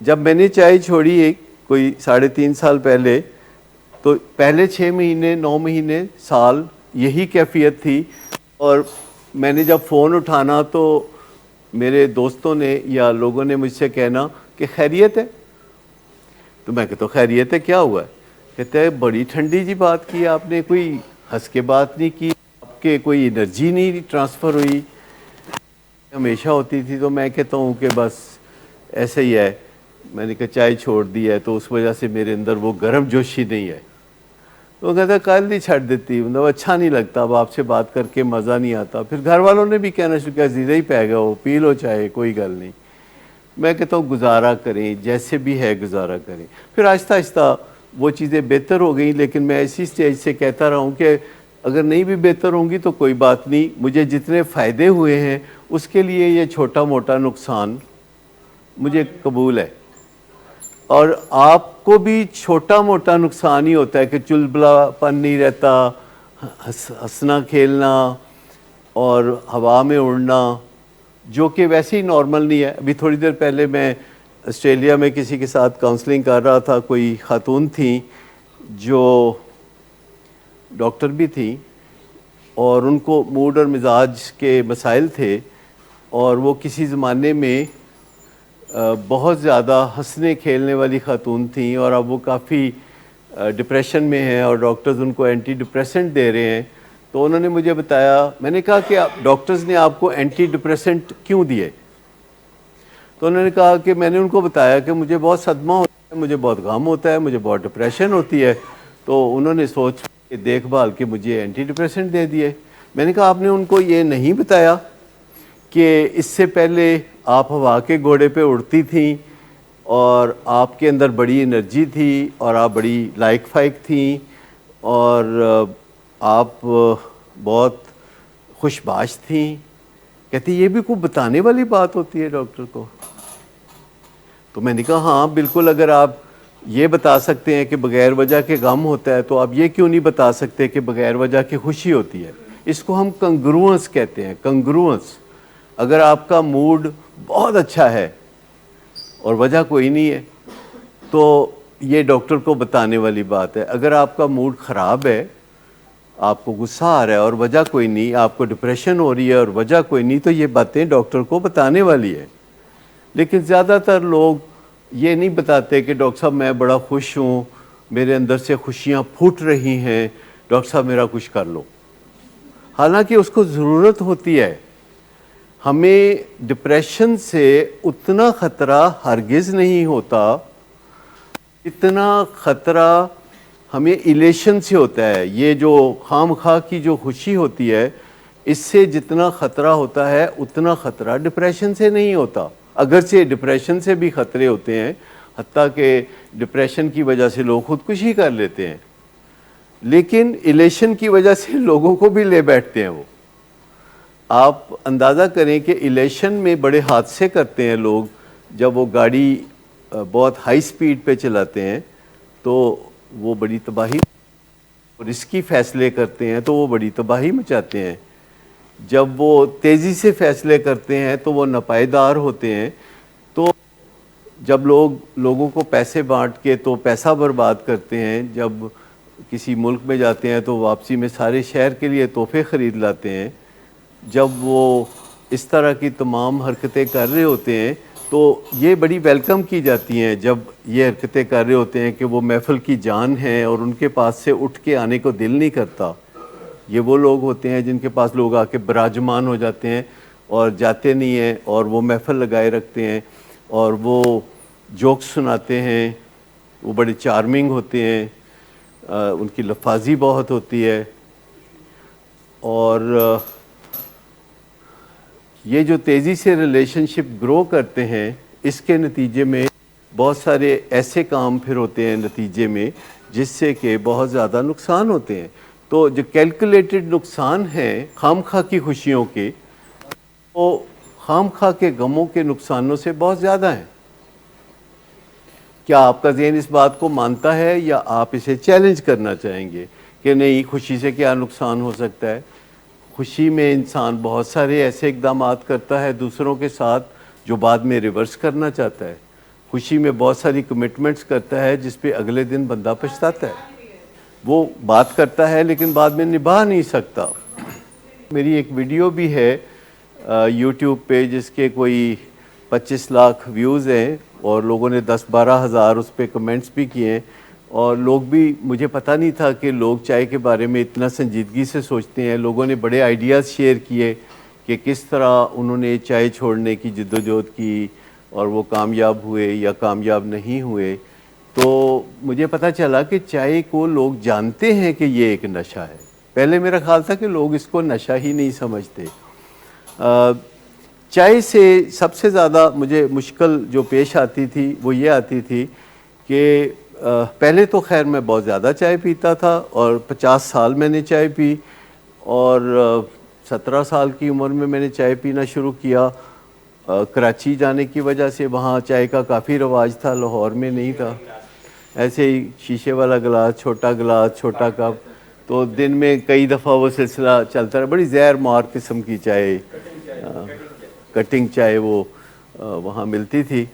جب میں نے چائے چھوڑی کوئی 3.5 سال پہلے، تو پہلے 6 مہینے 9 مہینے سال یہی کیفیت تھی، اور میں نے جب فون اٹھانا تو میرے دوستوں نے یا لوگوں نے مجھ سے کہنا کہ خیریت ہے؟ تو میں کہتا ہوں خیریت ہے، کیا ہوا ہے؟ کہتے ہیں بڑی ٹھنڈی جی بات کی آپ نے، کوئی ہنس کے بات نہیں کی، آپ کے کوئی انرجی نہیں ٹرانسفر ہوئی، ہمیشہ ہوتی تھی۔ تو میں کہتا ہوں کہ بس ایسے ہی ہے، میں نے کہا چائے چھوڑ دی ہے تو اس وجہ سے میرے اندر وہ گرم جوشی نہیں ہے۔ تو وہ کہتا ہے کل ہی چھڑ دیتی، مطلب اچھا نہیں لگتا، اب آپ سے بات کر کے مزہ نہیں آتا۔ پھر گھر والوں نے بھی کہنا شروع کیا زیادہ ہی پی گیا ہو، پی لو چائے، کوئی گل نہیں۔ میں کہتا ہوں گزارا کریں، جیسے بھی ہے گزارا کریں۔ پھر آہستہ آہستہ وہ چیزیں بہتر ہو گئیں، لیکن میں اسی سٹیج سے کہتا رہا ہوں کہ اگر نہیں بھی بہتر ہوں گی تو کوئی بات نہیں، مجھے جتنے فائدے ہوئے ہیں اس کے لیے یہ چھوٹا موٹا نقصان مجھے قبول ہے۔ اور آپ کو بھی چھوٹا موٹا نقصان ہی ہوتا ہے کہ چلبلا پن نہیں رہتا، ہنسنا کھیلنا اور ہوا میں اڑنا، جو کہ ویسے ہی نارمل نہیں ہے۔ ابھی تھوڑی دیر پہلے میں آسٹریلیا میں کسی کے ساتھ کاؤنسلنگ کر رہا تھا، کوئی خاتون تھیں جو ڈاکٹر بھی تھیں، اور ان کو موڈ اور مزاج کے مسائل تھے، اور وہ کسی زمانے میں بہت زیادہ ہنسنے کھیلنے والی خاتون تھیں، اور اب وہ کافی ڈپریشن میں ہیں، اور ڈاکٹرز ان کو اینٹی ڈپریسنٹ دے رہے ہیں۔ تو انہوں نے مجھے بتایا، میں نے کہا کہ ڈاکٹرز نے آپ کو اینٹی ڈپریسنٹ کیوں دیے؟ تو انہوں نے کہا کہ میں نے ان کو بتایا کہ مجھے بہت صدمہ ہوتا ہے، مجھے بہت غم ہوتا ہے، مجھے بہت ڈپریشن ہوتی ہے۔ تو انہوں نے سوچ کے دیکھ بھال کے مجھے اینٹی ڈپریسنٹ دے دیے۔ میں نے کہا آپ نے ان کو یہ نہیں بتایا کہ اس سے پہلے آپ ہوا کے گھوڑے پہ اڑتی تھیں، اور آپ کے اندر بڑی انرجی تھی، اور آپ بڑی لائق فائق تھیں، اور آپ بہت خوش باش تھیں؟ کہتی یہ بھی کوئی بتانے والی بات ہوتی ہے ڈاکٹر کو؟ تو میں نے کہا ہاں بالکل، اگر آپ یہ بتا سکتے ہیں کہ بغیر وجہ کے غم ہوتا ہے، تو آپ یہ کیوں نہیں بتا سکتے کہ بغیر وجہ کی خوشی ہوتی ہے؟ اس کو ہم کنگروئنس کہتے ہیں، کنگروئنس۔ اگر آپ کا موڈ بہت اچھا ہے اور وجہ کوئی نہیں ہے تو یہ ڈاکٹر کو بتانے والی بات ہے۔ اگر آپ کا موڈ خراب ہے، آپ کو غصہ آ رہا ہے اور وجہ کوئی نہیں، آپ کو ڈپریشن ہو رہی ہے اور وجہ کوئی نہیں، تو یہ باتیں ڈاکٹر کو بتانے والی ہے۔ لیکن زیادہ تر لوگ یہ نہیں بتاتے کہ ڈاکٹر صاحب میں بڑا خوش ہوں، میرے اندر سے خوشیاں پھوٹ رہی ہیں، ڈاکٹر صاحب میرا کچھ کر لو۔ حالانکہ اس کو ضرورت ہوتی ہے۔ ہمیں ڈپریشن سے اتنا خطرہ ہرگز نہیں ہوتا اتنا خطرہ ہمیں ایلیشن سے ہوتا ہے۔ یہ جو خام خواہ کی جو خوشی ہوتی ہے، اس سے جتنا خطرہ ہوتا ہے اتنا خطرہ ڈپریشن سے نہیں ہوتا۔ اگرچہ ڈپریشن سے بھی خطرے ہوتے ہیں، حتیٰ کہ ڈپریشن کی وجہ سے لوگ خودکشی کر لیتے ہیں، لیکن ایلیشن کی وجہ سے لوگوں کو بھی لے بیٹھتے ہیں وہ۔ آپ اندازہ کریں کہ ایلیشن میں بڑے حادثے کرتے ہیں لوگ، جب وہ گاڑی بہت ہائی سپیڈ پہ چلاتے ہیں تو وہ بڑی تباہی، رسکی فیصلے کرتے ہیں تو وہ بڑی تباہی مچاتے ہیں۔ جب وہ تیزی سے فیصلے کرتے ہیں تو وہ ناپائیدار ہوتے ہیں۔ تو جب لوگوں کو پیسے بانٹ کے تو پیسہ برباد کرتے ہیں، جب کسی ملک میں جاتے ہیں تو واپسی میں سارے شہر کے لیے تحفے خرید لاتے ہیں، جب وہ اس طرح کی تمام حرکتیں کر رہے ہوتے ہیں تو یہ بڑی ویلکم کی جاتی ہیں۔ جب یہ حرکتیں کر رہے ہوتے ہیں کہ وہ محفل کی جان ہیں اور ان کے پاس سے اٹھ کے آنے کو دل نہیں کرتا، یہ وہ لوگ ہوتے ہیں جن کے پاس لوگ آ کے براجمان ہو جاتے ہیں اور جاتے نہیں ہیں، اور وہ محفل لگائے رکھتے ہیں اور وہ جوکس سناتے ہیں، وہ بڑے چارمنگ ہوتے ہیں، ان کی لفاظی بہت ہوتی ہے۔ اور یہ جو تیزی سے ریلیشن شپ گرو کرتے ہیں، اس کے نتیجے میں بہت سارے ایسے کام پھر ہوتے ہیں نتیجے میں جس سے کہ بہت زیادہ نقصان ہوتے ہیں۔ تو جو کیلکولیٹڈ نقصان ہیں خام خواہ کی خوشیوں کے، وہ خام خواہ کے غموں کے نقصانوں سے بہت زیادہ ہیں۔ کیا آپ کا ذہن اس بات کو مانتا ہے، یا آپ اسے چیلنج کرنا چاہیں گے کہ نہیں خوشی سے کیا نقصان ہو سکتا ہے؟ خوشی میں انسان بہت سارے ایسے اقدامات کرتا ہے دوسروں کے ساتھ جو بعد میں ریورس کرنا چاہتا ہے۔ خوشی میں بہت ساری کمٹمنٹس کرتا ہے جس پہ اگلے دن بندہ پچھتاتا ہے. وہ بات کرتا ہے لیکن بعد میں نبھا نہیں سکتا. میری ایک ویڈیو بھی ہے یوٹیوب پہ جس کے کوئی 25 لاکھ ویوز ہیں اور لوگوں نے 10-12 ہزار اس پہ کمنٹس بھی کیے ہیں. اور لوگ بھی, مجھے پتہ نہیں تھا کہ لوگ چائے کے بارے میں اتنا سنجیدگی سے سوچتے ہیں. لوگوں نے بڑے آئیڈیاز شیئر کیے کہ کس طرح انہوں نے چائے چھوڑنے کی جدوجہد کی اور وہ کامیاب ہوئے یا کامیاب نہیں ہوئے. تو مجھے پتہ چلا کہ چائے کو لوگ جانتے ہیں کہ یہ ایک نشہ ہے. پہلے میرا خیال تھا کہ لوگ اس کو نشہ ہی نہیں سمجھتے. چائے سے سب سے زیادہ مجھے مشکل جو پیش آتی تھی وہ یہ آتی تھی کہ پہلے تو خیر میں بہت زیادہ چائے پیتا تھا اور 50 سال میں نے چائے پی, اور 17 سال کی عمر میں نے چائے پینا شروع کیا. کراچی جانے کی وجہ سے وہاں چائے کا کافی رواج تھا, لاہور میں نہیں تھا. ایسے ہی شیشے والا گلاس, چھوٹا کپ, تو دن میں کئی دفعہ وہ سلسلہ چلتا رہا. بڑی زہر مار قسم کی چائے, کٹنگ چائے وہ وہاں ملتی تھی.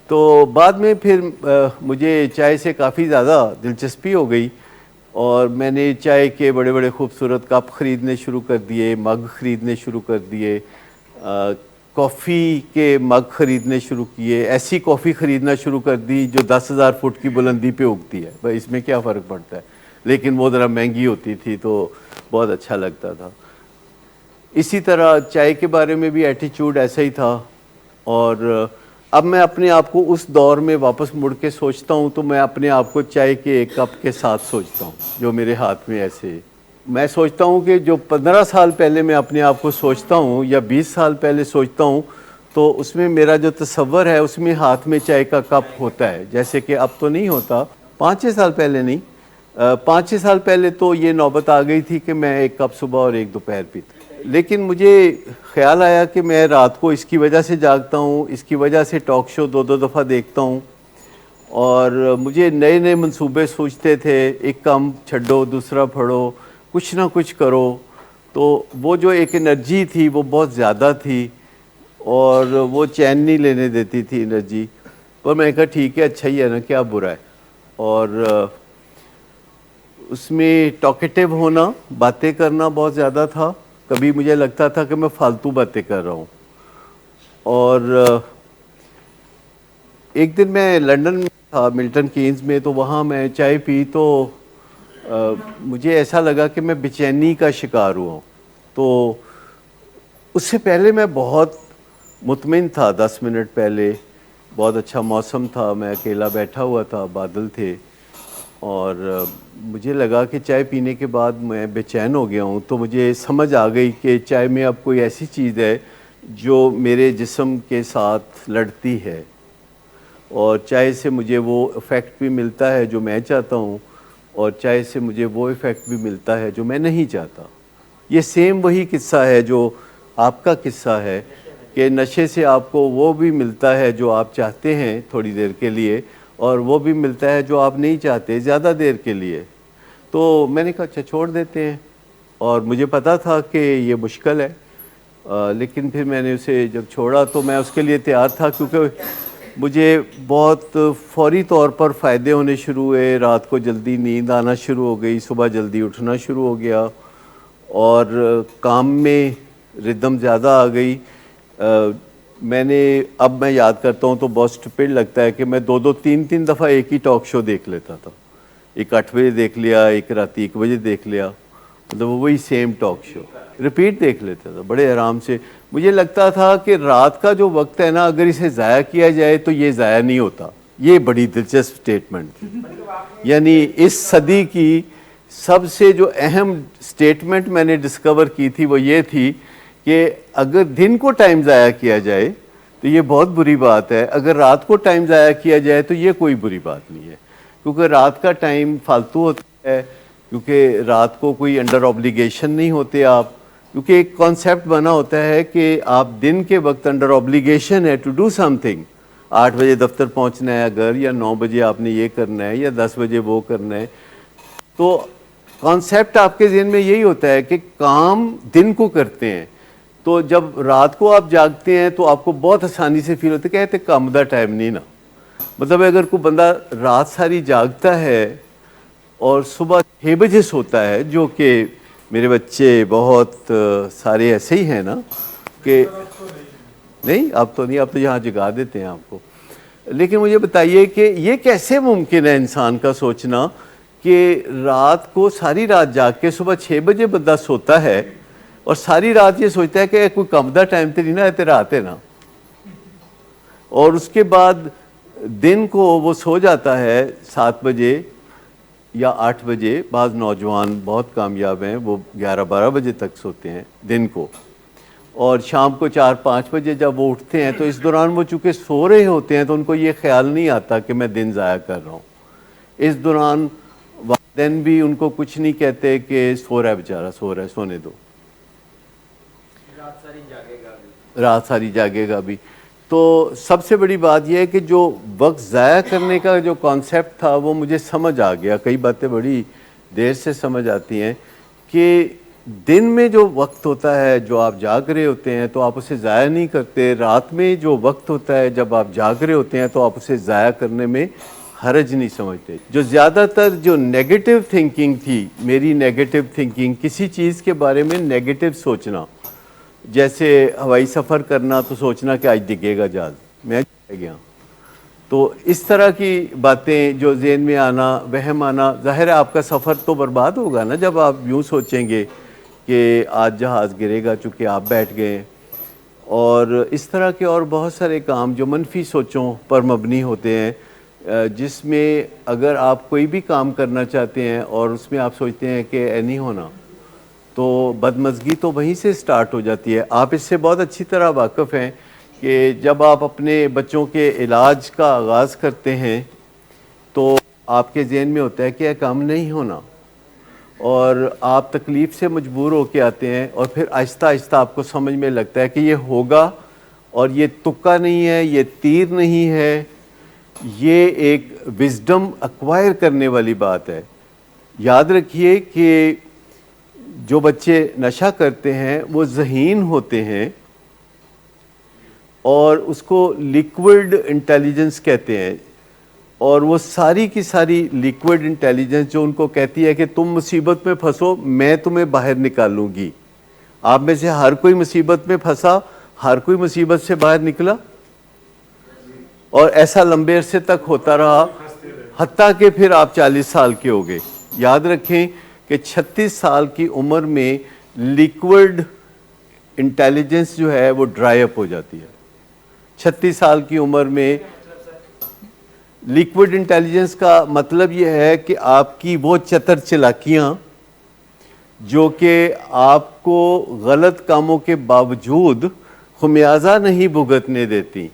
تو بعد میں پھر مجھے چائے سے کافی زیادہ دلچسپی ہو گئی اور میں نے چائے کے بڑے بڑے خوبصورت کپ خریدنے شروع کر دیے, مگ خریدنے شروع کر دیے, کافی کے مگ خریدنے شروع کیے. ایسی کافی خریدنا شروع کر دی جو 10,000 فٹ کی بلندی پہ اگتی ہے. بھائی اس میں کیا فرق پڑتا ہے, لیکن وہ ذرا مہنگی ہوتی تھی تو بہت اچھا لگتا تھا. اسی طرح چائے کے بارے میں بھی ایٹیچیوڈ ایسا ہی تھا. اور اب میں اپنے آپ کو اس دور میں واپس مڑ کے سوچتا ہوں تو میں اپنے آپ کو چائے کے ایک کپ کے ساتھ سوچتا ہوں جو میرے ہاتھ میں ایسے. میں سوچتا ہوں کہ جو 15 سال پہلے میں اپنے آپ کو سوچتا ہوں یا 20 سال پہلے سوچتا ہوں تو اس میں میرا جو تصور ہے اس میں ہاتھ میں چائے کا کپ ہوتا ہے, جیسے کہ اب تو نہیں ہوتا. 5-6 سال پہلے نہیں, 5-6 سال پہلے تو یہ نوبت آ گئی تھی کہ میں ایک کپ صبح اور ایک دوپہر پیتا. لیکن مجھے خیال آیا کہ میں رات کو اس کی وجہ سے جاگتا ہوں, اس کی وجہ سے ٹاک شو 2 دفعہ دیکھتا ہوں, اور مجھے نئے نئے منصوبے سوچتے تھے, ایک کام چھڈو دوسرا پڑھو, کچھ نہ کچھ کرو. تو وہ جو ایک انرجی تھی وہ بہت زیادہ تھی اور وہ چین نہیں لینے دیتی تھی انرجی. پر میں نے کہا ٹھیک ہے, اچھا ہی ہے نا, کیا برا ہے. اور اس میں ٹاکیٹیو ہونا, باتیں کرنا بہت زیادہ تھا. کبھی مجھے لگتا تھا کہ میں فالتو باتیں کر رہا ہوں. اور ایک دن میں لنڈن میں تھا, ملٹن کینز میں, تو وہاں میں چائے پی تو مجھے ایسا لگا کہ میں بے چینی کا شکار ہوا ہوں. تو اس سے پہلے میں بہت مطمئن تھا. 10 منٹ پہلے بہت اچھا موسم تھا, میں اکیلا بیٹھا ہوا تھا, بادل تھے, اور مجھے لگا کہ چائے پینے کے بعد میں بے چین ہو گیا ہوں. تو مجھے سمجھ آ گئی کہ چائے میں اب کوئی ایسی چیز ہے جو میرے جسم کے ساتھ لڑتی ہے, اور چائے سے مجھے وہ افیکٹ بھی ملتا ہے جو میں چاہتا ہوں, اور چائے سے مجھے وہ افیکٹ بھی ملتا ہے جو میں نہیں چاہتا. یہ سیم وہی قصہ ہے جو آپ کا قصہ ہے کہ نشے سے آپ کو وہ بھی ملتا ہے جو آپ چاہتے ہیں تھوڑی دیر کے لیے, اور وہ بھی ملتا ہے جو آپ نہیں چاہتے زیادہ دیر کے لیے. تو میں نے کہا اچھا چھوڑ دیتے ہیں, اور مجھے پتا تھا کہ یہ مشکل ہے, لیکن پھر میں نے اسے جب چھوڑا تو میں اس کے لیے تیار تھا, کیونکہ مجھے بہت فوری طور پر فائدے ہونے شروع ہوئے. رات کو جلدی نیند آنا شروع ہو گئی, صبح جلدی اٹھنا شروع ہو گیا, اور کام میں ردم زیادہ آ گئی. اب میں یاد کرتا ہوں تو بہت اسٹوپڈ لگتا ہے کہ میں 2-3 دفعہ ایک ہی ٹاک شو دیکھ لیتا تھا. ایک 8 بجے دیکھ لیا, ایک رات 1 بجے دیکھ لیا, مطلب وہی سیم ٹاک شو ریپیٹ دیکھ لیتا تھا بڑے آرام سے. مجھے لگتا تھا کہ رات کا جو وقت ہے نا, اگر اسے ضائع کیا جائے تو یہ ضائع نہیں ہوتا. یہ بڑی دلچسپ سٹیٹمنٹ تھی. یعنی اس صدی کی سب سے جو اہم سٹیٹمنٹ میں نے ڈسکور کی تھی وہ یہ تھی کہ اگر دن کو ٹائم ضائع کیا جائے تو یہ بہت بری بات ہے, اگر رات کو ٹائم ضائع کیا جائے تو یہ کوئی بری بات نہیں ہے. کیونکہ رات کا ٹائم فالتو ہوتا ہے, کیونکہ رات کو کوئی انڈر آبلیگیشن نہیں ہوتے آپ, کیونکہ ایک کانسیپٹ بنا ہوتا ہے کہ آپ دن کے وقت انڈر آبلیگیشن ہے ٹو ڈو سم تھنگ. 8 بجے دفتر پہنچنا ہے اگر, یا 9 بجے آپ نے یہ کرنا ہے, یا 10 بجے وہ کرنا ہے. تو کانسیپٹ آپ کے ذہن میں یہی ہوتا ہے کہ کام دن کو کرتے ہیں. تو جب رات کو آپ جاگتے ہیں تو آپ کو بہت آسانی سے فیل ہوتا ہے کہ کام دا ٹائم نہیں نا, مطلب اگر کوئی بندہ رات ساری جاگتا ہے اور صبح 6 بجے سوتا ہے، جو کہ میرے بچے بہت سارے ایسے ہی ہیں نا کہ نہیں، اب تو نہیں، اب تو یہاں جگا دیتے ہیں آپ کو، لیکن مجھے بتائیے کہ یہ کیسے ممکن ہے انسان کا سوچنا کہ رات کو ساری رات جاگ کے صبح 6 بجے بندہ سوتا ہے اور ساری رات یہ سوچتا ہے کہ کوئی کم دا ٹائم تے نہیں نا ہے، رات ہے نا، اور اس کے بعد دن کو وہ سو جاتا ہے 7 بجے یا 8 بجے. بعض نوجوان بہت کامیاب ہیں، وہ 11-12 بجے تک سوتے ہیں دن کو، اور شام کو 4-5 بجے جب وہ اٹھتے ہیں تو اس دوران وہ چونکہ سو رہے ہوتے ہیں تو ان کو یہ خیال نہیں آتا کہ میں دن ضائع کر رہا ہوں. اس دوران والدین بھی ان کو کچھ نہیں کہتے کہ سو رہا ہے بیچارہ، سو رہا ہے، سونے دو، رات ساری جاگے گا بھی. تو سب سے بڑی بات یہ ہے کہ جو وقت ضائع کرنے کا جو کانسیپٹ تھا وہ مجھے سمجھ آ گیا. کئی باتیں بڑی دیر سے سمجھ آتی ہیں کہ دن میں جو وقت ہوتا ہے جو آپ جاگ رہے ہوتے ہیں تو آپ اسے ضائع نہیں کرتے، رات میں جو وقت ہوتا ہے جب آپ جاگ رہے ہوتے ہیں تو آپ اسے ضائع کرنے میں حرج نہیں سمجھتے. جو زیادہ تر جو نیگیٹو تھنکنگ تھی، میری نیگیٹو تھنکنگ، کسی چیز کے بارے میں نیگیٹو سوچنا، جیسے ہوائی سفر کرنا تو سوچنا کہ آج ڈگے گا جہاز، میں گیا. تو اس طرح کی باتیں جو ذہن میں آنا، وہم آنا، ظاہر ہے آپ کا سفر تو برباد ہوگا نا جب آپ یوں سوچیں گے کہ آج جہاز گرے گا چونکہ آپ بیٹھ گئے. اور اس طرح کے اور بہت سارے کام جو منفی سوچوں پر مبنی ہوتے ہیں، جس میں اگر آپ کوئی بھی کام کرنا چاہتے ہیں اور اس میں آپ سوچتے ہیں کہ اے نہیں ہونا، تو بدمزگی تو وہیں سے سٹارٹ ہو جاتی ہے. آپ اس سے بہت اچھی طرح واقف ہیں کہ جب آپ اپنے بچوں کے علاج کا آغاز کرتے ہیں تو آپ کے ذہن میں ہوتا ہے کہ یہ کام نہیں ہونا، اور آپ تکلیف سے مجبور ہو کے آتے ہیں، اور پھر آہستہ آہستہ آپ کو سمجھ میں لگتا ہے کہ یہ ہوگا، اور یہ تکا نہیں ہے، یہ تیر نہیں ہے، یہ ایک وزڈم ایکوائر کرنے والی بات ہے. یاد رکھیے کہ جو بچے نشہ کرتے ہیں وہ ذہین ہوتے ہیں، اور اس کو لیکوڈ انٹیلیجنس کہتے ہیں، اور وہ ساری کی ساری لیکوڈ انٹیلیجنس جو ان کو کہتی ہے کہ تم مصیبت میں پھنسو، میں تمہیں باہر نکالوں گی. آپ میں سے ہر کوئی مصیبت میں پھنسا، ہر کوئی مصیبت سے باہر نکلا، اور ایسا لمبے عرصے تک ہوتا رہا حتیٰ کہ پھر آپ 40 سال کے ہو گئے. یاد رکھیں کہ 36 سال کی عمر میں لیکوڈ انٹیلیجنس جو ہے وہ ڈرائی اپ ہو جاتی ہے. 36 سال کی عمر میں لیکوڈ انٹیلیجنس کا مطلب یہ ہے کہ آپ کی وہ چتر چلاکیاں جو کہ آپ کو غلط کاموں کے باوجود خمیازہ نہیں بھگتنے دیتی،